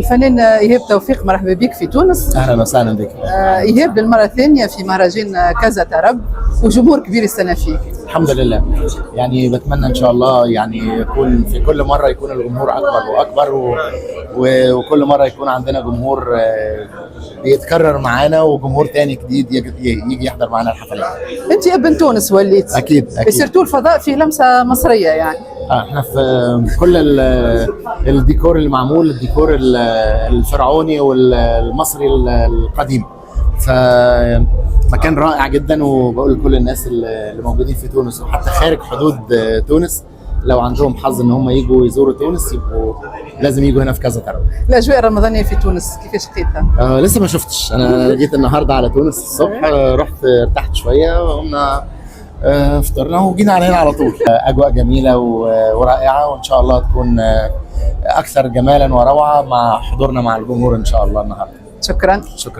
الفنان إيهاب توفيق، مرحبا بك في تونس. اهلا وسهلا بك. إيهاب للمرة الثانية في مهرجان كازا طرب وجمهور كبير يستنى فيك. الحمد لله. يعني بتمنى ان شاء الله يعني يكون في كل مره يكون الجمهور اكبر واكبر وكل مره يكون عندنا جمهور بيتكرر معانا وجمهور تاني جديد يجي يحضر معانا الحفلات. أنت ابن تونس وليت. اكيد سيرتو الفضاء في لمسة مصرية يعني. احنا في كل الديكور اللي معمول، الديكور الفرعوني والمصري القديم، فمكان رائع جدا. وبقول لكل الناس اللي موجودين في تونس وحتى خارج حدود تونس لو عندهم حظ ان هم يجوا يزوروا تونس يبقوا لازم يجوا هنا في كازا طرب. الاجواء الرمضانيه في تونس كيفاش لقيتها؟ لسه ما شفتش. انا جيت النهارده على تونس الصبح، رحت ارتحت شويه وقمنا فطرنا وجينا على هنا على طول. اجواء جميله ورائعه، وان شاء الله تكون اكثر جمالا وروعه مع حضورنا مع الجمهور ان شاء الله النهارده. شكرا. شكرا.